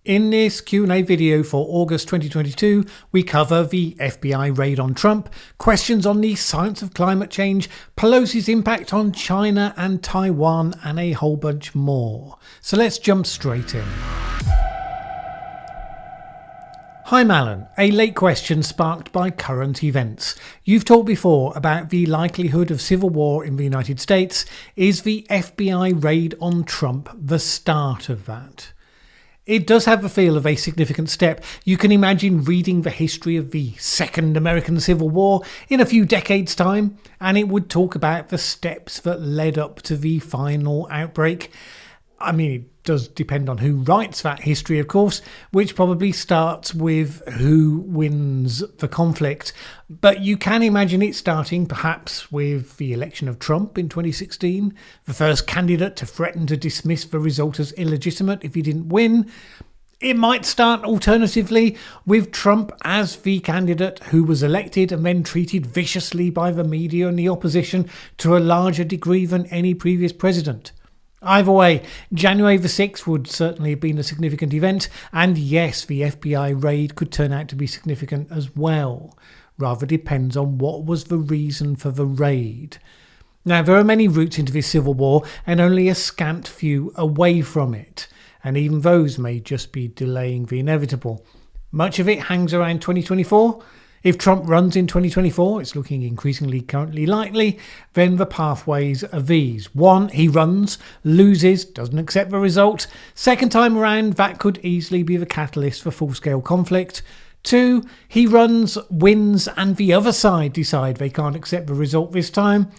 In this Q&A video for August 2022, we cover the FBI raid on Trump, questions on the science of climate change, Pelosi's impact on China and Taiwan, and a whole bunch more. So let's jump straight in. Hi Mallen, a late question sparked by current events. You've talked before about the likelihood of civil war in the United States. Is the FBI raid on Trump the start of that? It does have the feel of a significant step. You can imagine reading the history of the Second American Civil War in a few decades' time, and it would talk about the steps that led up to the final outbreak. I mean, it does depend on who writes that history, of course, which probably starts with who wins the conflict. But you can imagine it starting perhaps with the election of Trump in 2016, the first candidate to threaten to dismiss the result as illegitimate if he didn't win. It might start alternatively with Trump as the candidate who was elected and then treated viciously by the media and the opposition to a larger degree than any previous president. Either way, January the 6th would certainly have been a significant event, and yes, the FBI raid could turn out to be significant as well. Rather depends on what was the reason for the raid. Now, there are many routes into this civil war and only a scant few away from it, and even those may just be delaying the inevitable. Much of it hangs around 2024. If Trump runs in 2024, it's looking increasingly currently likely, then the pathways are these. 1, he runs, loses, doesn't accept the result. Second time around, that could easily be the catalyst for full-scale conflict. 2, he runs, wins, and the other side decide they can't accept the result this time.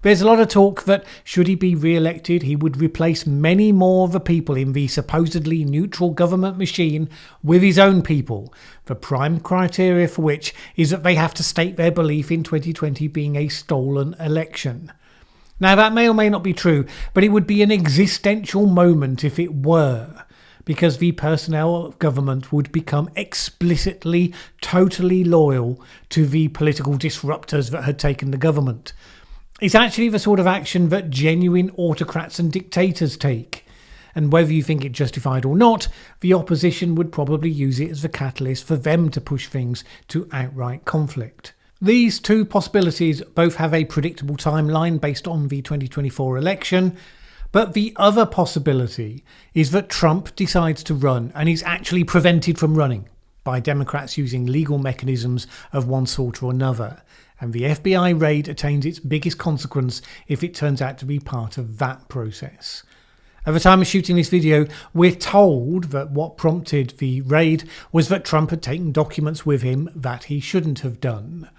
There's a lot of talk that, should he be re-elected, he would replace many more of the people in the supposedly neutral government machine with his own people, the prime criteria for which is that they have to state their belief in 2020 being a stolen election. Now, that may or may not be true, but it would be an existential moment if it were, because the personnel of government would become explicitly, totally loyal to the political disruptors that had taken the government. It's actually the sort of action that genuine autocrats and dictators take. And whether you think it justified or not, the opposition would probably use it as the catalyst for them to push things to outright conflict. These two possibilities both have a predictable timeline based on the 2024 election, but the other possibility is that Trump decides to run and is actually prevented from running by Democrats using legal mechanisms of one sort or another. And the FBI raid attains its biggest consequence if it turns out to be part of that process. At the time of shooting this video, we're told that what prompted the raid was that Trump had taken documents with him that he shouldn't have done.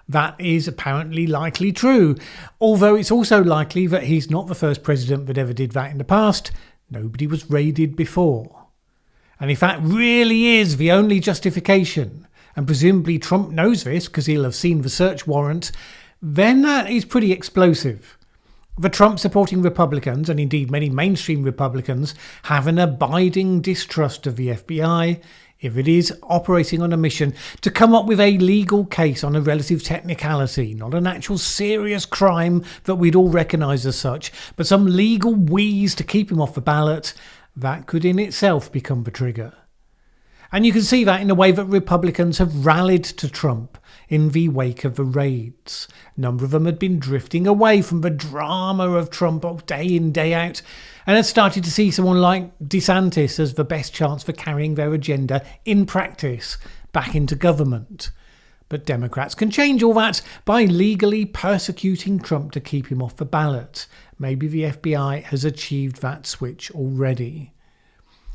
That is apparently likely true, although it's also likely that he's not the first president that ever did that in the past. Nobody was raided before. And if that really is the only justification, and presumably Trump knows this because he'll have seen the search warrant, then that is pretty explosive. The Trump-supporting Republicans, and indeed many mainstream Republicans, have an abiding distrust of the FBI if it is operating on a mission to come up with a legal case on a relative technicality, not an actual serious crime that we'd all recognise as such, but some legal wheeze to keep him off the ballot. That could in itself become the trigger. And you can see that in the way that Republicans have rallied to Trump in the wake of the raids. A number of them had been drifting away from the drama of Trump day in, day out, and had started to see someone like DeSantis as the best chance for carrying their agenda in practice back into government. But Democrats can change all that by legally persecuting Trump to keep him off the ballot. Maybe the FBI has achieved that switch already.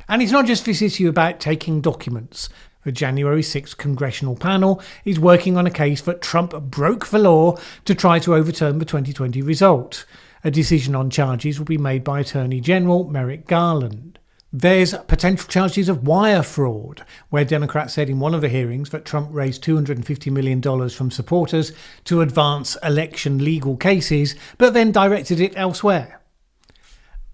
And it's not just this issue about taking documents. The January 6th congressional panel is working on a case that Trump broke the law to try to overturn the 2020 result. A decision on charges will be made by Attorney General Merrick Garland. There's potential charges of wire fraud, where Democrats said in one of the hearings that Trump raised $250 million from supporters to advance election legal cases, but then directed it elsewhere.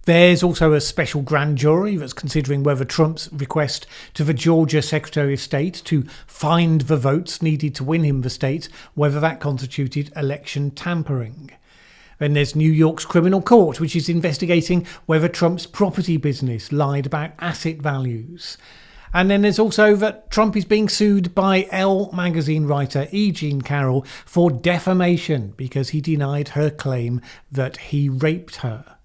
There's also a special grand jury that's considering whether Trump's request to the Georgia Secretary of State to find the votes needed to win him the state, whether that constituted election tampering. Then there's New York's criminal court, which is investigating whether Trump's property business lied about asset values. And then there's also that Trump is being sued by Elle magazine writer E. Jean Carroll for defamation because he denied her claim that he raped her.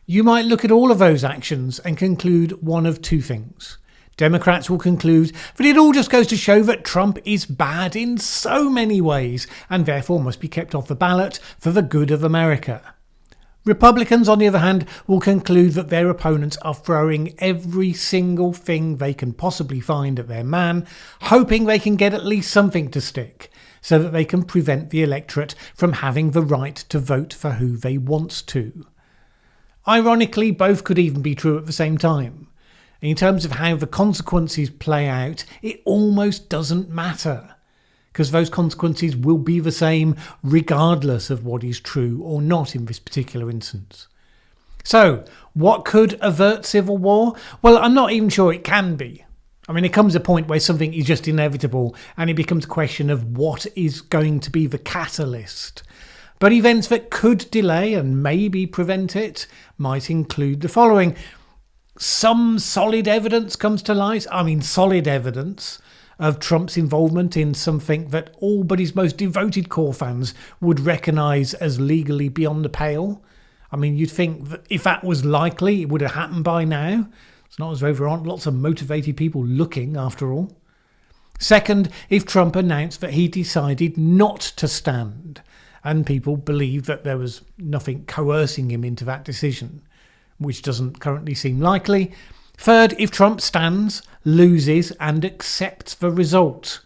You might look at all of those actions and conclude one of two things. Democrats will conclude that it all just goes to show that Trump is bad in so many ways and therefore must be kept off the ballot for the good of America. Republicans, on the other hand, will conclude that their opponents are throwing every single thing they can possibly find at their man, hoping they can get at least something to stick, so that they can prevent the electorate from having the right to vote for who they want to. Ironically, both could even be true at the same time. In terms of how the consequences play out, it almost doesn't matter, because those consequences will be the same regardless of what is true or not in this particular instance. So, what could avert civil war? Well, I'm not even sure it can be. I mean, there comes a point where something is just inevitable and it becomes a question of what is going to be the catalyst. But events that could delay and maybe prevent it might include the following. Some solid evidence comes to light. I mean, solid evidence of Trump's involvement in something that all but his most devoted core fans would recognise as legally beyond the pale. I mean, you'd think that if that was likely, it would have happened by now. It's not as though there aren't lots of motivated people looking, after all. Second, if Trump announced that he decided not to stand, and people believe that there was nothing coercing him into that decision, which doesn't currently seem likely. Third, if Trump stands, loses and accepts the result.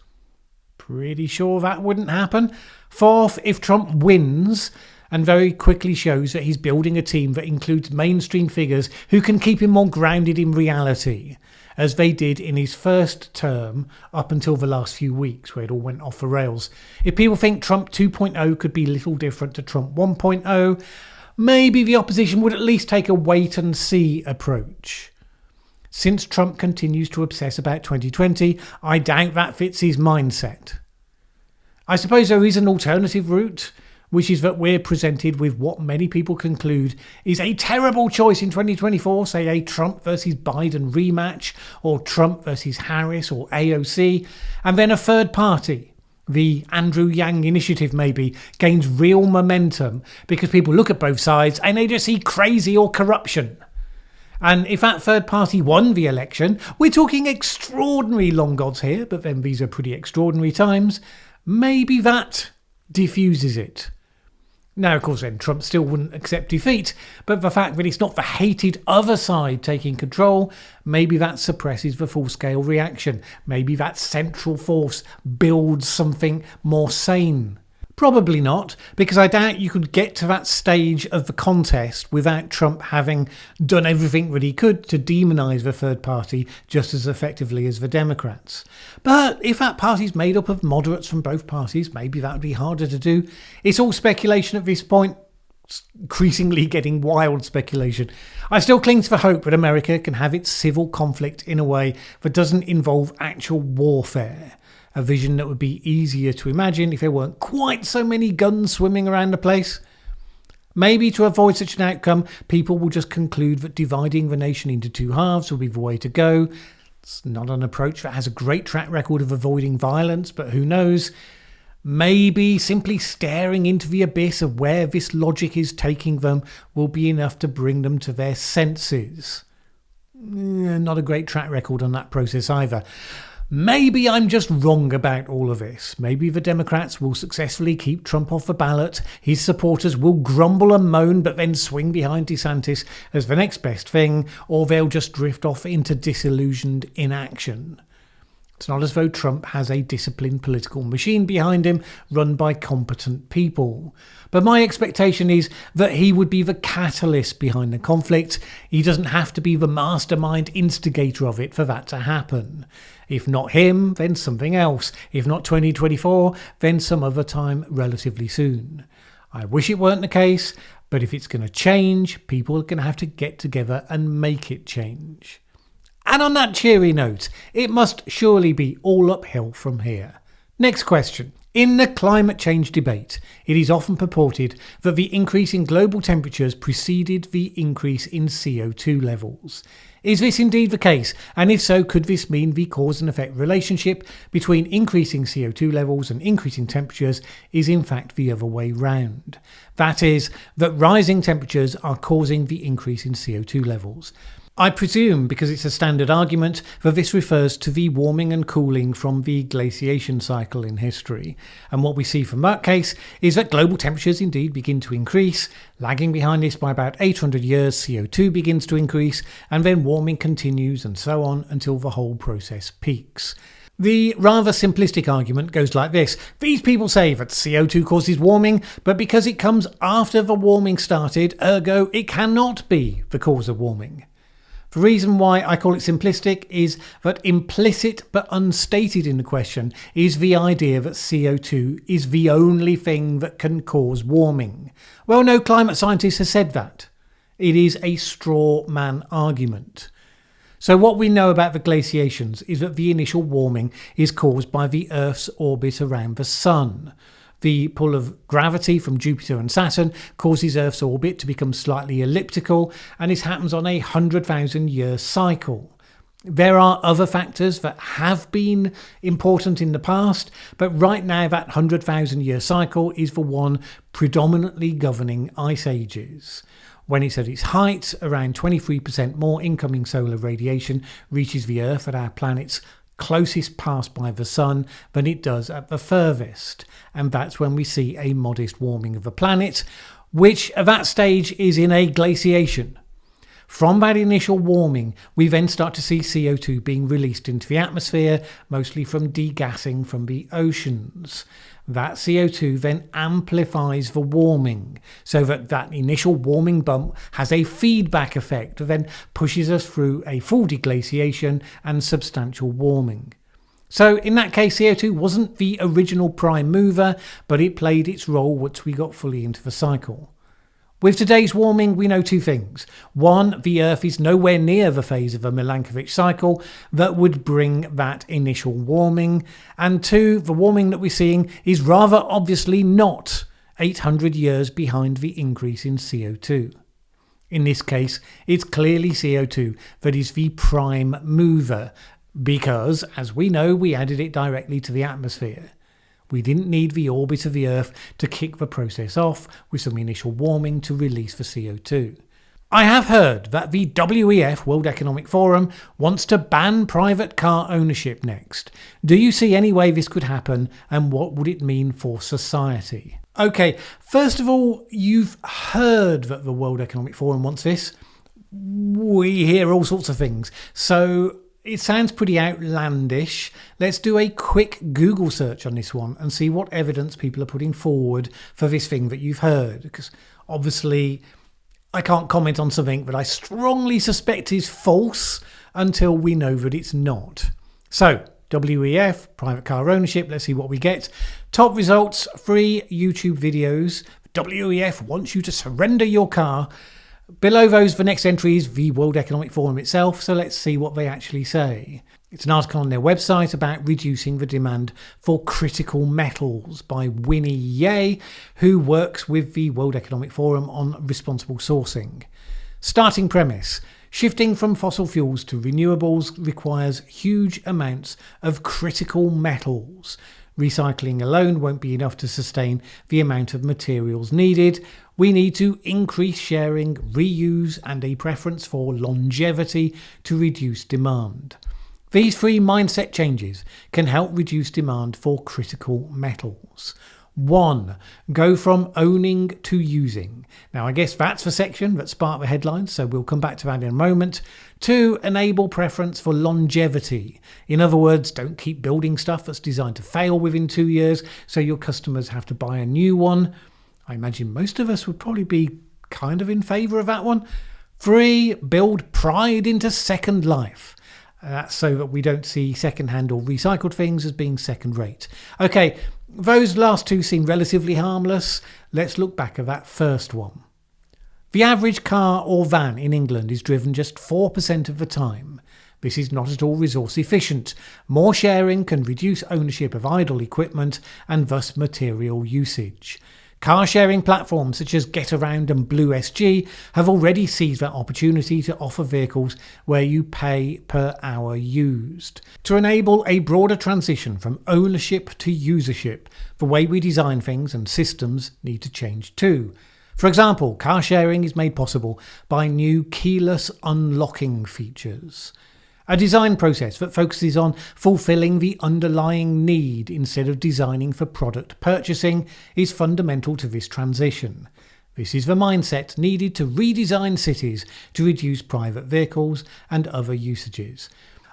Pretty sure that wouldn't happen. Fourth, if Trump wins and very quickly shows that he's building a team that includes mainstream figures who can keep him more grounded in reality, as they did in his first term up until the last few weeks where it all went off the rails. If people think Trump 2.0 could be little different to Trump 1.0, maybe the opposition would at least take a wait-and-see approach. Since Trump continues to obsess about 2020, I doubt that fits his mindset. I suppose there is an alternative route, which is that we're presented with what many people conclude is a terrible choice in 2024, say a Trump versus Biden rematch, or Trump versus Harris or AOC, and then a third party, the Andrew Yang initiative maybe, gains real momentum because people look at both sides and they just see crazy or corruption. And if that third party won the election, we're talking extraordinary long odds here, but then these are pretty extraordinary times, maybe that diffuses it. Now, of course, then Trump still wouldn't accept defeat, but the fact that it's not the hated other side taking control, maybe that suppresses the full-scale reaction. Maybe that central force builds something more sane. Probably not, because I doubt you could get to that stage of the contest without Trump having done everything that he could to demonise the third party just as effectively as the Democrats. But if that party's made up of moderates from both parties, maybe that would be harder to do. It's all speculation at this point, it's increasingly getting wild speculation. I still cling to the hope that America can have its civil conflict in a way that doesn't involve actual warfare. A vision that would be easier to imagine if there weren't quite so many guns swimming around the place. Maybe to avoid such an outcome, people will just conclude that dividing the nation into two halves will be the way to go. It's not an approach that has a great track record of avoiding violence, but who knows? Maybe simply staring into the abyss of where this logic is taking them will be enough to bring them to their senses. Not a great track record on that process either. Maybe I'm just wrong about all of this. Maybe the Democrats will successfully keep Trump off the ballot. His supporters will grumble and moan but then swing behind DeSantis as the next best thing, or they'll just drift off into disillusioned inaction. It's not as though Trump has a disciplined political machine behind him run by competent people. But my expectation is that he would be the catalyst behind the conflict. He doesn't have to be the mastermind instigator of it for that to happen. If not him, then something else. If not 2024, then some other time relatively soon. I wish it weren't the case, but if it's going to change, people are going to have to get together and make it change. And on that cheery note, it must surely be all uphill from here. Next question. In the climate change debate, it is often purported that the increase in global temperatures preceded the increase in CO2 levels. Is this indeed the case? And if so, could this mean the cause and effect relationship between increasing CO2 levels and increasing temperatures is in fact the other way round? That is, that rising temperatures are causing the increase in CO2 levels. I presume, because it's a standard argument, that this refers to the warming and cooling from the glaciation cycle in history. And what we see from that case is that global temperatures indeed begin to increase. Lagging behind this by about 800 years, CO2 begins to increase, and then warming continues and so on until the whole process peaks. The rather simplistic argument goes like this. These people say that CO2 causes warming, but because it comes after the warming started, ergo it cannot be the cause of warming. The reason why I call it simplistic is that implicit but unstated in the question is the idea that CO2 is the only thing that can cause warming. Well, no climate scientist has said that. It is a straw man argument. So what we know about the glaciations is that the initial warming is caused by the Earth's orbit around the Sun. The pull of gravity from Jupiter and Saturn causes Earth's orbit to become slightly elliptical, and this happens on a 100,000-year cycle. There are other factors that have been important in the past, but right now that 100,000-year cycle is the one predominantly governing ice ages. When it's at its height, around 23% more incoming solar radiation reaches the Earth at our planet's closest pass by the Sun than it does at the furthest, and that's when we see a modest warming of the planet, which at that stage is in a glaciation. From that initial warming, we then start to see CO2 being released into the atmosphere, mostly from degassing from the oceans. That CO2 then amplifies the warming, so that initial warming bump has a feedback effect that then pushes us through a full deglaciation and substantial warming. So in that case, CO2 wasn't the original prime mover, but it played its role once we got fully into the cycle. With today's warming, we know two things. One, the Earth is nowhere near the phase of a Milankovitch cycle that would bring that initial warming. And two, the warming that we're seeing is rather obviously not 800 years behind the increase in CO2. In this case, it's clearly CO2 that is the prime mover because, as we know, we added it directly to the atmosphere. We didn't need the orbit of the Earth to kick the process off with some initial warming to release the CO2. I have heard that the WEF, World Economic Forum, wants to ban private car ownership next. Do you see any way this could happen, and what would it mean for society? Okay, first of all, you've heard that the World Economic Forum wants this. We hear all sorts of things. So it sounds pretty outlandish. Let's do a quick Google search on this one and see what evidence people are putting forward for this thing that you've heard. Because obviously I can't comment on something that I strongly suspect is false until we know that it's not. So WEF, private car ownership, let's see what we get. Top results, 3 YouTube videos. WEF wants you to surrender your car. Below those, the next entry is the World Economic Forum itself, so let's see what they actually say. It's an article on their website about reducing the demand for critical metals by Winnie Ye, who works with the World Economic Forum on responsible sourcing. Starting premise: shifting from fossil fuels to renewables requires huge amounts of critical metals. Recycling alone won't be enough to sustain the amount of materials needed. We need to increase sharing, reuse, and a preference for longevity to reduce demand. These 3 mindset changes can help reduce demand for critical metals. 1. Go from owning to using. Now, I guess that's the section that sparked the headlines, so we'll come back to that in a moment. 2. Enable preference for longevity. In other words, don't keep building stuff that's designed to fail within 2 years, so your customers have to buy a new one. I imagine most of us would probably be kind of in favour of that one. 3. Build pride into second life. That's so that we don't see second-hand or recycled things as being second-rate. Okay, those last 2 seem relatively harmless. Let's look back at that first one. The average car or van in England is driven just 4% of the time. This is not at all resource efficient. More sharing can reduce ownership of idle equipment and thus material usage. Car sharing platforms such as GetAround and BlueSG have already seized that opportunity to offer vehicles where you pay per hour used. To enable a broader transition from ownership to usership, the way we design things and systems need to change too. For example, car sharing is made possible by new keyless unlocking features. A design process that focuses on fulfilling the underlying need instead of designing for product purchasing is fundamental to this transition. This is the mindset needed to redesign cities to reduce private vehicles and other usages.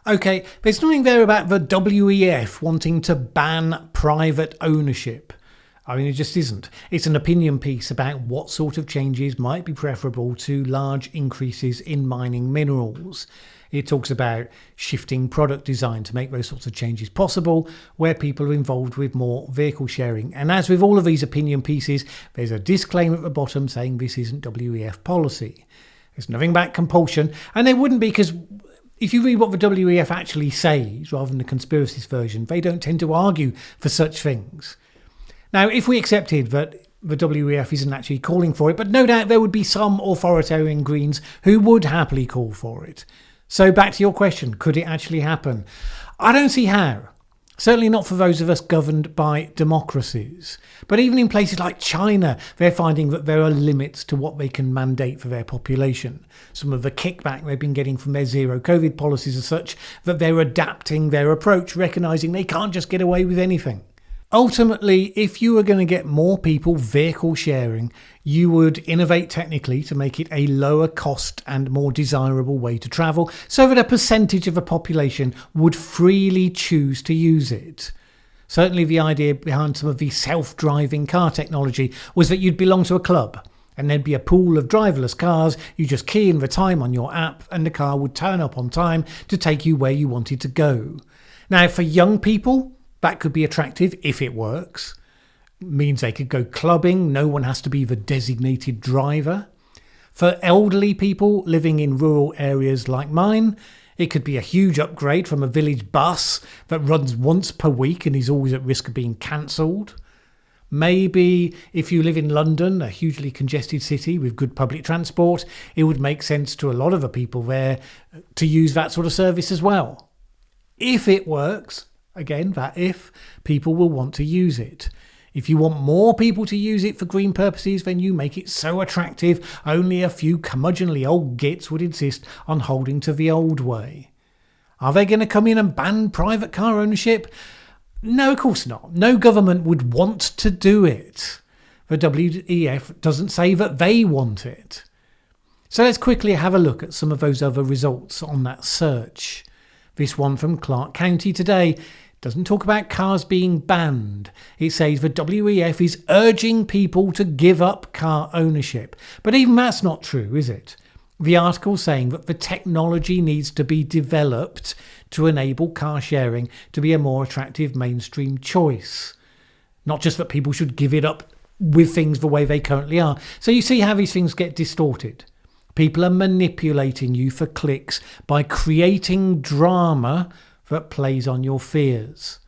Okay, there's nothing there about the WEF wanting to ban private ownership. I mean, it just isn't. It's an opinion piece about what sort of changes might be preferable to large increases in mining minerals. It talks about shifting product design to make those sorts of changes possible, where people are involved with more vehicle sharing. And as with all of these opinion pieces, there's a disclaimer at the bottom saying this isn't WEF policy. There's nothing about compulsion, and there wouldn't be, because if you read what the WEF actually says, rather than the conspiracist version, they don't tend to argue for such things. Now, if we accepted that the WEF isn't actually calling for it, but no doubt there would be some authoritarian Greens who would happily call for it. So back to your question, could it actually happen? I don't see how. Certainly not for those of us governed by democracies. But even in places like China, they're finding that there are limits to what they can mandate for their population. Some of the kickback they've been getting from their zero COVID policies are such that they're adapting their approach, recognising they can't just get away with anything. Ultimately, if you were going to get more people vehicle sharing, you would innovate technically to make it a lower cost and more desirable way to travel, so that a percentage of the population would freely choose to use it. Certainly the idea behind some of the self-driving car technology was that you'd belong to a club, and there'd be a pool of driverless cars. You just key in the time on your app and the car would turn up on time to take you where you wanted to go. Now, for young people, that could be attractive if it works. It means they could go clubbing. No one has to be the designated driver. For elderly people living in rural areas like mine, it could be a huge upgrade from a village bus that runs once per week and is always at risk of being cancelled. Maybe if you live in London, a hugely congested city with good public transport, it would make sense to a lot of the people there to use that sort of service as well. If it works, again, that if, people will want to use it. If you want more people to use it for green purposes, then you make it so attractive, only a few curmudgeonly old gits would insist on holding to the old way. Are they going to come in and ban private car ownership? No, of course not. No government would want to do it. The WEF doesn't say that they want it. So let's quickly have a look at some of those other results on that search. This one from Clark County today doesn't talk about cars being banned. It says the WEF is urging people to give up car ownership. But even that's not true, is it? The article saying that the technology needs to be developed to enable car sharing to be a more attractive mainstream choice. Not just that people should give it up with things the way they currently are. So you see how these things get distorted. People are manipulating you for clicks by creating drama that plays on your fears.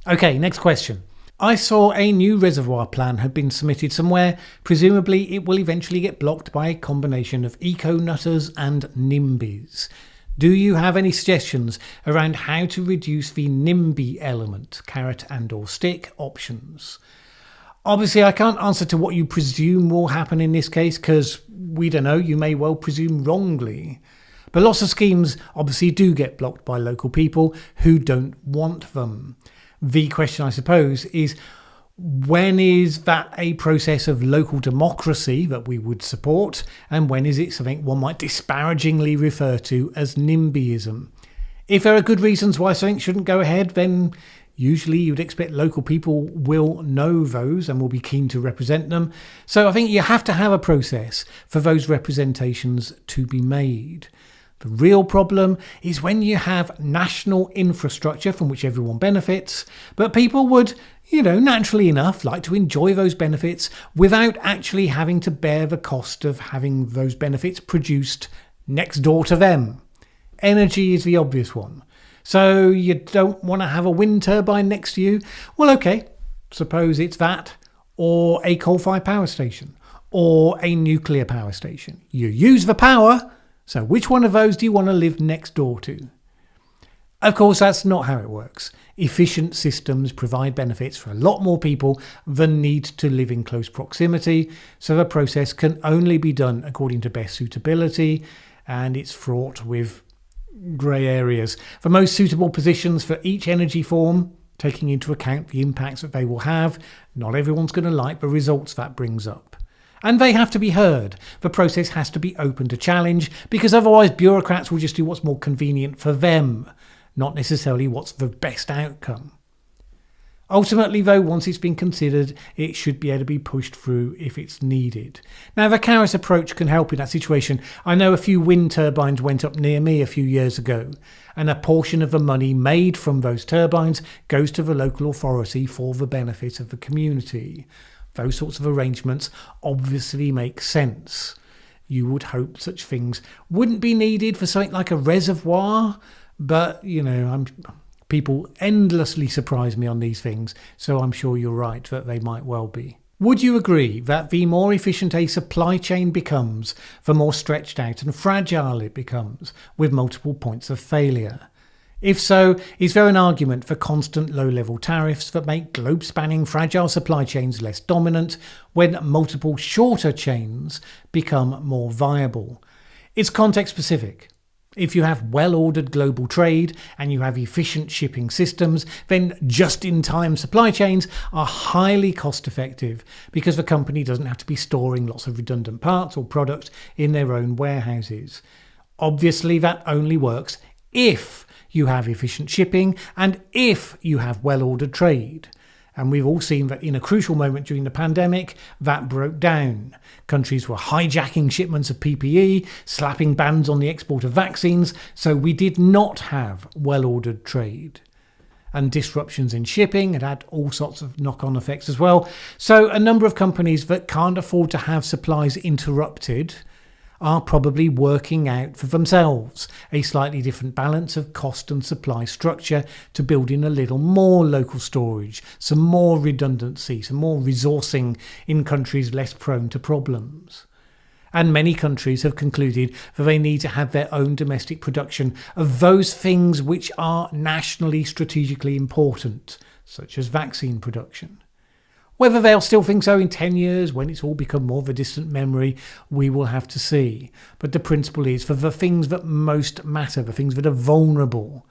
Okay, next question. I saw a new reservoir plan had been submitted somewhere. Presumably it will eventually get blocked by a combination of eco-nutters and NIMBYs. Do you have any suggestions around how to reduce the NIMBY element, carrot and or stick options? Obviously, I can't answer to what you presume will happen in this case, because we don't know, you may well presume wrongly. But lots of schemes obviously do get blocked by local people who don't want them. The question, I suppose, is when is that a process of local democracy that we would support, and when is it something one might disparagingly refer to as NIMBYism? If there are good reasons why something shouldn't go ahead, then usually you'd expect local people will know those and will be keen to represent them. So I think you have to have a process for those representations to be made. The real problem is when you have national infrastructure from which everyone benefits, but people would, naturally enough, like to enjoy those benefits without actually having to bear the cost of having those benefits produced next door to them. Energy is the obvious one. So you don't want to have a wind turbine next to you? Well, okay, suppose it's that. or a coal-fired power station, or a nuclear power station. You use the power, so which one of those do you want to live next door to? Of course, that's not how it works. Efficient systems provide benefits for a lot more people than need to live in close proximity, so the process can only be done according to best suitability, and it's fraught with grey areas. For most suitable positions for each energy form, taking into account the impacts that they will have, not everyone's going to like the results that brings up. And they have to be heard. The process has to be open to challenge, because otherwise bureaucrats will just do what's more convenient for them, not necessarily what's the best outcome. Ultimately, though, once it's been considered, it should be able to be pushed through if it's needed. Now, the carrot approach can help in that situation. I know a few wind turbines went up near me a few years ago, and a portion of the money made from those turbines goes to the local authority for the benefit of the community. Those sorts of arrangements obviously make sense. You would hope such things wouldn't be needed for something like a reservoir, but, people endlessly surprise me on these things, so I'm sure you're right that they might well be. Would you agree that the more efficient a supply chain becomes, the more stretched out and fragile it becomes, with multiple points of failure? If so, is there an argument for constant low-level tariffs that make globe-spanning fragile supply chains less dominant when multiple shorter chains become more viable? It's context-specific. If you have well-ordered global trade and you have efficient shipping systems, then just-in-time supply chains are highly cost-effective because the company doesn't have to be storing lots of redundant parts or products in their own warehouses. Obviously, that only works if you have efficient shipping and if you have well-ordered trade. And we've all seen that in a crucial moment during the pandemic, that broke down. Countries were hijacking shipments of PPE, slapping bans on the export of vaccines, so we did not have well-ordered trade. And disruptions in shipping had all sorts of knock-on effects as well. So a number of companies that can't afford to have supplies interrupted are probably working out for themselves a slightly different balance of cost and supply structure to build in a little more local storage, some more redundancy, some more resourcing in countries less prone to problems. And many countries have concluded that they need to have their own domestic production of those things which are nationally strategically important, such as vaccine production. Whether they'll still think so in 10 years, when it's all become more of a distant memory, we will have to see. But the principle is, for the things that most matter, the things that are vulnerable.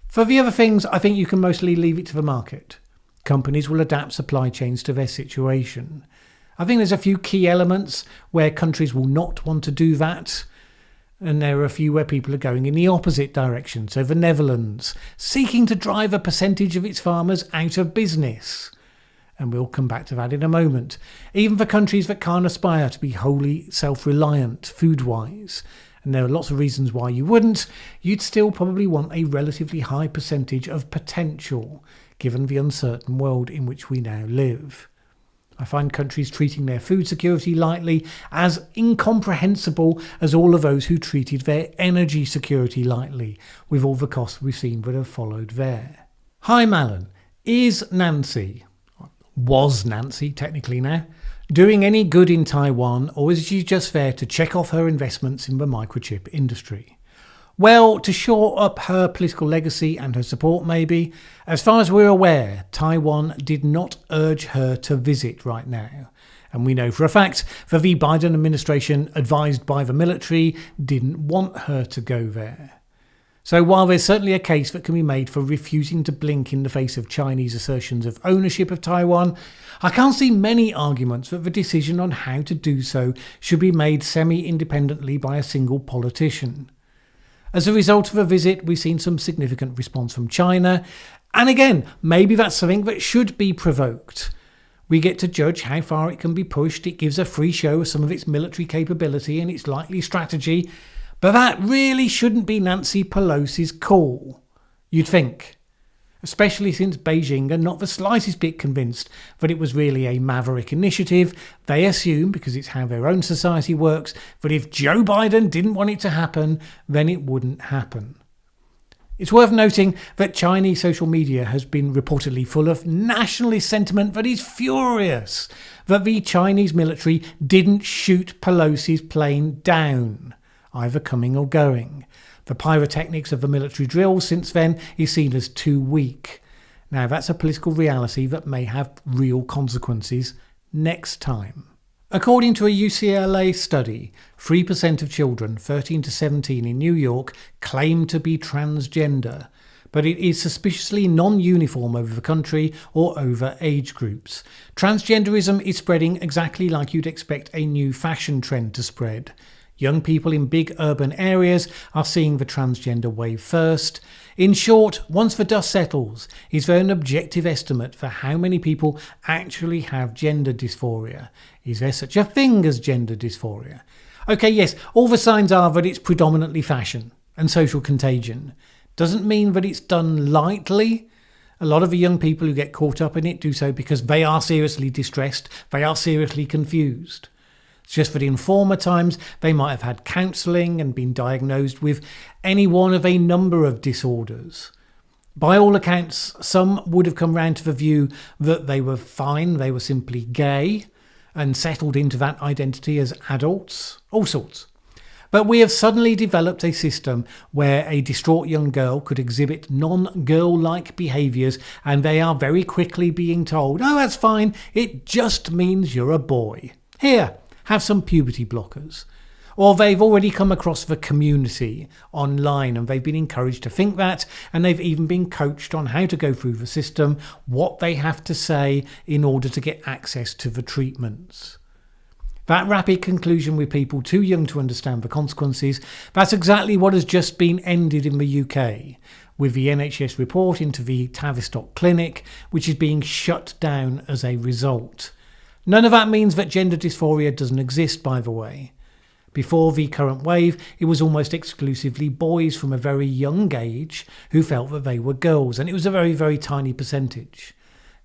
For the other things, I think you can mostly leave it to the market. Companies will adapt supply chains to their situation. I think there's a few key elements where countries will not want to do that. And there are a few where people are going in the opposite direction. So the Netherlands, seeking to drive a percentage of its farmers out of business. And we'll come back to that in a moment. Even for countries that can't aspire to be wholly self-reliant food-wise, and there are lots of reasons why you wouldn't, you'd still probably want a relatively high percentage of potential, given the uncertain world in which we now live. I find countries treating their food security lightly as incomprehensible as all of those who treated their energy security lightly, with all the costs we've seen that have followed there. Hi Mallen, was Nancy technically now, doing any good in Taiwan, or is she just there to check off her investments in the microchip industry? Well, to shore up her political legacy and her support maybe. As far as we're aware, Taiwan did not urge her to visit right now. And we know for a fact that the Biden administration, advised by the military, didn't want her to go there. So while there's certainly a case that can be made for refusing to blink in the face of Chinese assertions of ownership of Taiwan, I can't see many arguments that the decision on how to do so should be made semi-independently by a single politician. As a result of a visit, we've seen some significant response from China, and again, maybe that's something that should be provoked. We get to judge how far it can be pushed. It gives a free show of some of its military capability and its likely strategy. But that really shouldn't be Nancy Pelosi's call, you'd think. Especially since Beijing are not the slightest bit convinced that it was really a maverick initiative. They assume, because it's how their own society works, that if Joe Biden didn't want it to happen, then it wouldn't happen. It's worth noting that Chinese social media has been reportedly full of nationalist sentiment that is furious that the Chinese military didn't shoot Pelosi's plane down, either coming or going. The pyrotechnics of the military drills since then is seen as too weak. Now that's a political reality that may have real consequences next time. According to a UCLA study, 3% of children 13 to 17 in New York claim to be transgender, but it is suspiciously non-uniform over the country or over age groups. Transgenderism is spreading exactly like you'd expect a new fashion trend to spread. Young people in big urban areas are seeing the transgender wave first. In short, once the dust settles, is there an objective estimate for how many people actually have gender dysphoria? Is there such a thing as gender dysphoria? Okay, yes, all the signs are that it's predominantly fashion and social contagion. Doesn't mean that it's done lightly. A lot of the young people who get caught up in it do so because they are seriously distressed, they are seriously confused. It's just that in former times they might have had counselling and been diagnosed with any one of a number of disorders. By all accounts, some would have come round to the view that they were fine, they were simply gay, and settled into that identity as adults, all sorts. But we have suddenly developed a system where a distraught young girl could exhibit non-girl-like behaviours and they are very quickly being told, "Oh, that's fine, it just means you're a boy. Here, have some puberty blockers." Or they've already come across the community online and they've been encouraged to think that, and they've even been coached on how to go through the system, what they have to say in order to get access to the treatments. That rapid conclusion with people too young to understand the consequences, that's exactly what has just been ended in the UK, with the NHS report into the Tavistock clinic, which is being shut down as a result. None of that means that gender dysphoria doesn't exist, by the way. Before the current wave, it was almost exclusively boys from a very young age who felt that they were girls, and it was a very, very tiny percentage.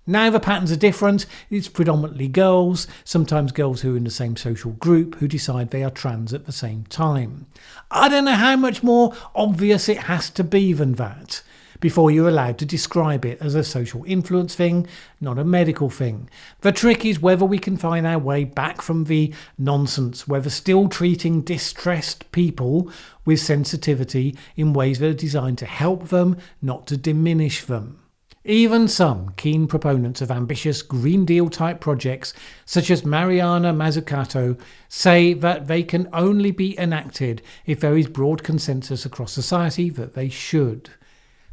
Now the patterns are different. It's predominantly girls, sometimes girls who are in the same social group, who decide they are trans at the same time. I don't know how much more obvious it has to be than that before you're allowed to describe it as a social influence thing, not a medical thing. The trick is whether we can find our way back from the nonsense, whether still treating distressed people with sensitivity in ways that are designed to help them, not to diminish them. Even some keen proponents of ambitious Green Deal type projects, such as Mariana Mazzucato, say that they can only be enacted if there is broad consensus across society that they should.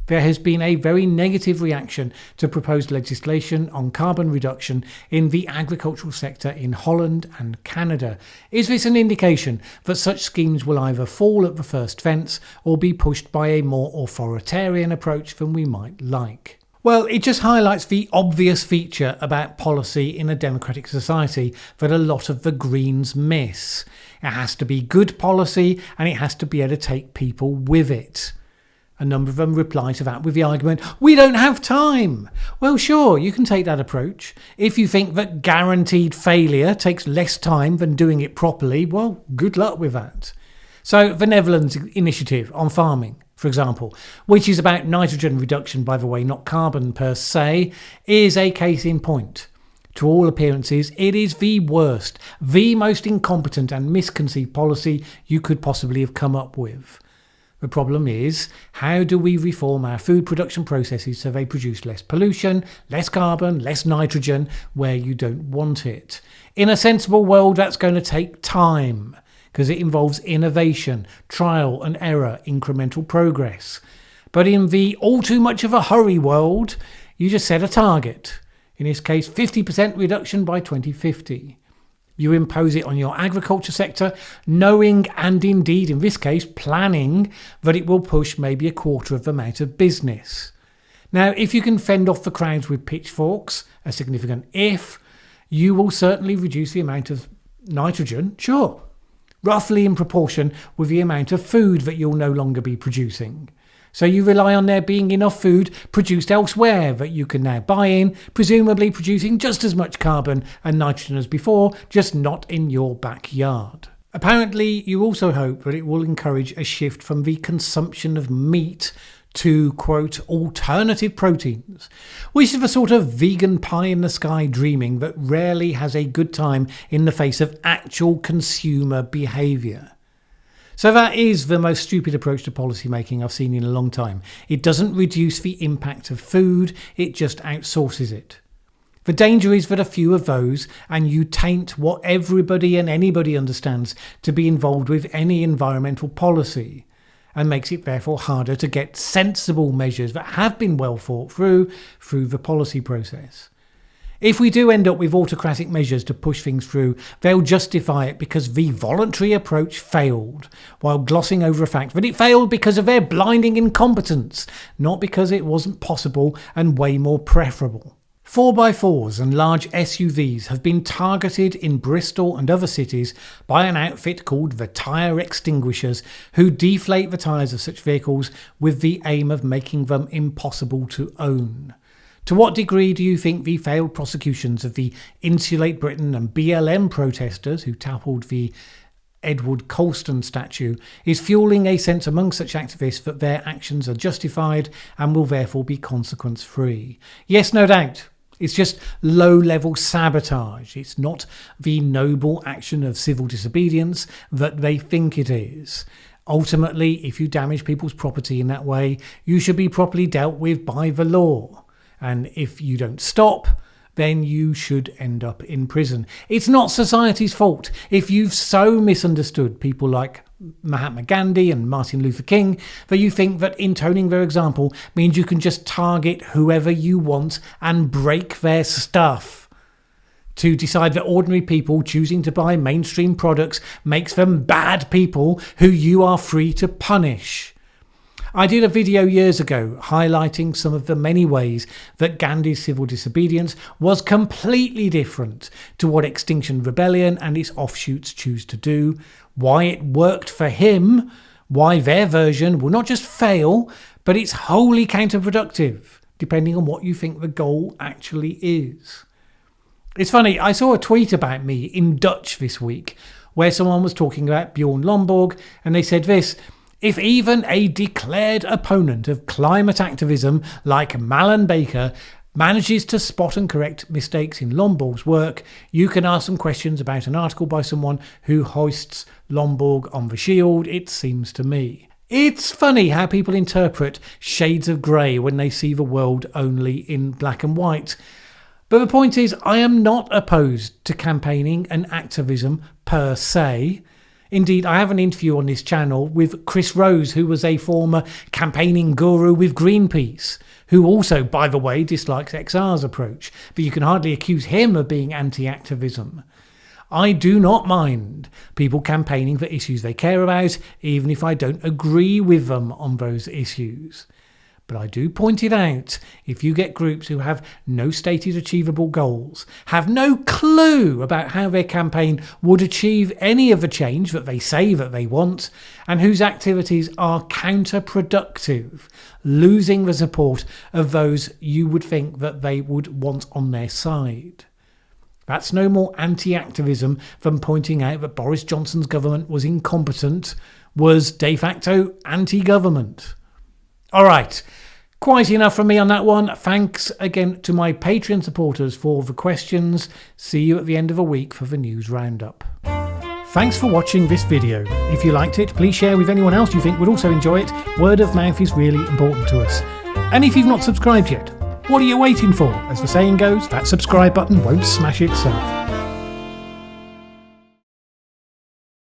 There has been a very negative reaction to proposed legislation on carbon reduction in the agricultural sector in Holland and Canada. Is this an indication that such schemes will either fall at the first fence or be pushed by a more authoritarian approach than we might like? Well, it just highlights the obvious feature about policy in a democratic society that a lot of the Greens miss. It has to be good policy and it has to be able to take people with it. A number of them reply to that with the argument, "We don't have time." Well, sure, you can take that approach. If you think that guaranteed failure takes less time than doing it properly, well, good luck with that. So the Netherlands initiative on farming, for example, which is about nitrogen reduction, by the way, not carbon per se, is a case in point. To all appearances, it is the worst, the most incompetent and misconceived policy you could possibly have come up with. The problem is, how do we reform our food production processes so they produce less pollution, less carbon, less nitrogen where you don't want it? In a sensible world, that's going to take time because it involves innovation, trial and error, incremental progress. But in the all too much of a hurry world, you just set a target. In this case, 50% reduction by 2050. You impose it on your agriculture sector, knowing and indeed, in this case, planning that it will push maybe a quarter of the amount of business. Now, if you can fend off the crowds with pitchforks, a significant if, you will certainly reduce the amount of nitrogen, sure, roughly in proportion with the amount of food that you'll no longer be producing. So you rely on there being enough food produced elsewhere that you can now buy in, presumably producing just as much carbon and nitrogen as before, just not in your backyard. Apparently, you also hope that it will encourage a shift from the consumption of meat to, quote, alternative proteins, which is the sort of vegan pie in the sky dreaming that rarely has a good time in the face of actual consumer behaviour. So that is the most stupid approach to policy making I've seen in a long time. It doesn't reduce the impact of food, it just outsources it. The danger is that a few of those, and you taint what everybody and anybody understands to be involved with any environmental policy, and makes it therefore harder to get sensible measures that have been well thought through the policy process. If we do end up with autocratic measures to push things through, they'll justify it because the voluntary approach failed, while glossing over the fact that it failed because of their blinding incompetence, not because it wasn't possible and way more preferable. 4x4s and large SUVs have been targeted in Bristol and other cities by an outfit called the Tyre Extinguishers, who deflate the tyres of such vehicles with the aim of making them impossible to own. To what degree do you think the failed prosecutions of the Insulate Britain and BLM protesters who toppled the Edward Colston statue is fueling a sense among such activists that their actions are justified and will therefore be consequence-free? Yes, no doubt. It's just low-level sabotage. It's not the noble action of civil disobedience that they think it is. Ultimately, if you damage people's property in that way, you should be properly dealt with by the law. And if you don't stop, then you should end up in prison. It's not society's fault if you've so misunderstood people like Mahatma Gandhi and Martin Luther King that you think that intoning their example means you can just target whoever you want and break their stuff. To decide that ordinary people choosing to buy mainstream products makes them bad people who you are free to punish. I did a video years ago highlighting some of the many ways that Gandhi's civil disobedience was completely different to what Extinction Rebellion and its offshoots choose to do, why it worked for him, why their version will not just fail, but it's wholly counterproductive, depending on what you think the goal actually is. It's funny, I saw a tweet about me in Dutch this week where someone was talking about Bjorn Lomborg, and they said this: if even a declared opponent of climate activism like Mallen Baker manages to spot and correct mistakes in Lomborg's work, you can ask some questions about an article by someone who hoists Lomborg on the shield, it seems to me. It's funny how people interpret shades of grey when they see the world only in black and white. But the point is, I am not opposed to campaigning and activism per se. Indeed, I have an interview on this channel with Chris Rose, who was a former campaigning guru with Greenpeace, who also, by the way, dislikes XR's approach, but you can hardly accuse him of being anti-activism. I do not mind people campaigning for issues they care about, even if I don't agree with them on those issues. But I do point it out, if you get groups who have no stated achievable goals, have no clue about how their campaign would achieve any of the change that they say that they want, and whose activities are counterproductive, losing the support of those you would think that they would want on their side. That's no more anti-activism than pointing out that Boris Johnson's government was incompetent, was de facto anti-government. All right, quite enough from me on that one. Thanks again to my Patreon supporters for the questions. See you at the end of the week for the news roundup. Thanks for watching this video. If you liked it, please share with anyone else you think would also enjoy it. Word of mouth is really important to us. And if you've not subscribed yet, what are you waiting for? As the saying goes, that subscribe button won't smash itself.